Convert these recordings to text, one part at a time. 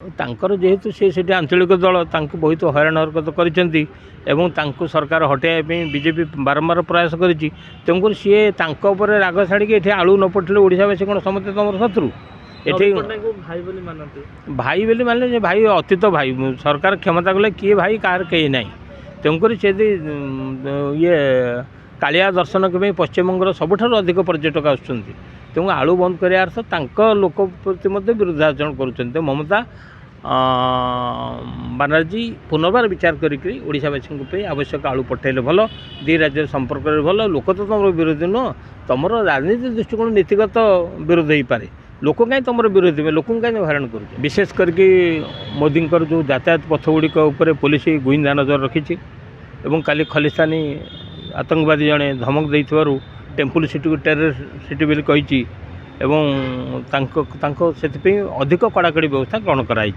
तांकर जेहेतु से आंचलिक दल बहुत हैरान हरकत कर सरकार हटाइवाई बीजेपी बारंबार प्रयास करी सी राग छाड़ी आलू न पठिले ओडावासी कौन समस्त तुम शत्रु ये भाई बोली मानले भाई अतीत भाई सरकार क्षमता गले किए भाई कार कहीं ना तेणुक से ये कालिया दर्शन के पश्चिमबंगर सबुठ अधिक पर्यटक आसुँच तेणु आलू बंद कर अर्थ लोक प्रति विरुद्धाचरण कर ममता बानर्जी पुनर्बार विचार करोड़ावासी आवश्यक आलू पठेले भल दी राज्य संपर्क भल लोक तो तुम विरोधी नुह तुम राजनीति दृष्टिकोण नीतिगत विरोध हो पारे लोक कहीं तुम विरोधी में लोक कहीं हैरान कर विशेष करके मोदी जो यातायात पथ गुड़िक पुलिस गुइंदा नजर रखी काली खलिस्तानी आतंकवादी जड़े धमक दे टेम्पल सिटी को टेरर सिटी बोली कही से अधिक कड़ाकड़ी व्यवस्था ग्रहण कराई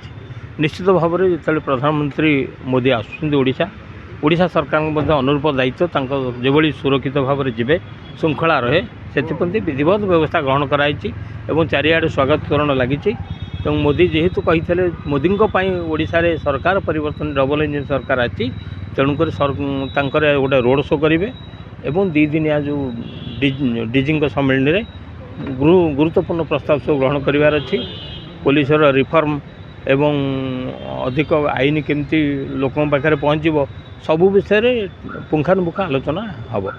निश्चित भाव में जो प्रधानमंत्री मोदी आशा सरकार अनुरूप दायित्व जो सुरक्षित भाव में जीवे श्रृंखला रहे से विधिवत व्यवस्था ग्रहण कराई चारिआडे स्वागतकरण लगी तो मोदी जेहेतु कही मोदी ओडिशा रे सरकार परिवर्तन डबल इंजिन सरकार आछि तेणुक गोटे रोड शो करेंगे एवं दी दिनिया जो डीजी सम्मेलन में गुरुत्वपूर्ण प्रस्ताव सब ग्रहण करार अच्छी पुलिस रिफॉर्म एवं अधिक आईन केमती लोकों पाखे पहुँचब सबू विषय पुंखानुपुंख आलोचना हम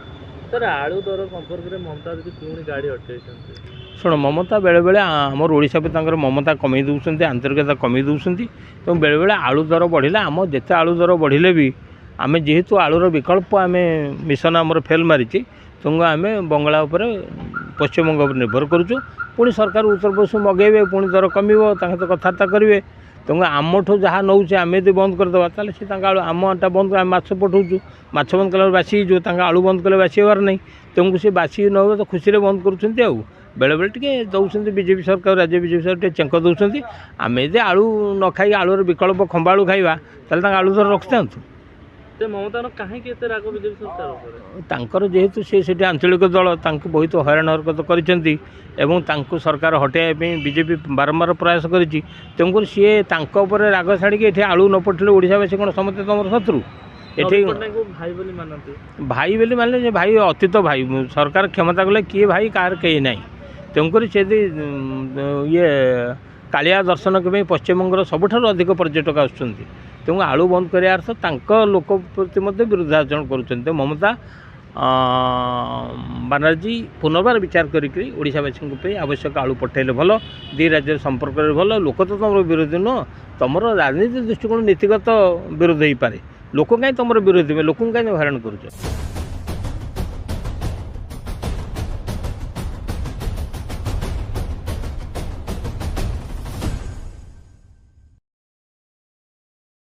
सर आलू दर संपर्क में ममता पुणी गाड़ी अटक शुण ममता बेले बेले आमर ओडिशा पे ममता कमी दूसरी आंतरिकता कमी दूसरी तो बेले बेले आलू दर बढ़िला आम जिते आलू दर बढ़िले भी आम जेहेतु आलूर विकल्प आम मिशन आमर फेल मारी तेणु आम बंगला पश्चिमबंग पर निर्भर करुचु पुणी सरकार उत्तर प्रदेश मगेबे पुणी दर कमिबो तो कथबार्ता करेंगे तेणु आमठू जहाँ नौचे आम यदि बंद करदे ताले सी आमटा बंद कर माछ पठाऊँ माछ बंद कला बासी आलू बंद कले बासी होबार नहीं तेणु सी बासी न हो तो खुशी बंद करुँच बेले बेले टे दौरान बीजेपी सरकार राज्य बीजेपी सरकार चेक दौरान आम यदि आलू न खाई आलूर विकल्प खंबा आलू खाइबा ताले आलू दर रखि था ममता कहीं राग बीजेपी सरकार जेहेतु से आंचलिक दल बहुत हैरान हरकत कर सरकार हटाइवाई बीजेपी बारंबार प्रयास करी सी राग छाड़ी आलू न पठिले ओडावासी कौन समस्त तुम शत्रु ये भाई बोली मानले भाई अतीत भाई सरकार क्षमता गले किए भाई कार कहीं ना तेणुक से ये कालिया दर्शन के पश्चिमबंगर सबुठ अधिक पर्यटक आसुँच तेणु आलू बंद कर अर्थ लोक प्रति विरुद्धाचरण कर ममता बानर्जी पुनर्बार विचार करोड़ावासी आवश्यक आलू पठेले भल दी राज्य संपर्क भल लोक तो तुम विरोधी नुह तुम राजनीति दृष्टिकोण नीतिगत विरोध हो पारे लोक कहीं तुम विरोधी में लोक कहीं हैरान कर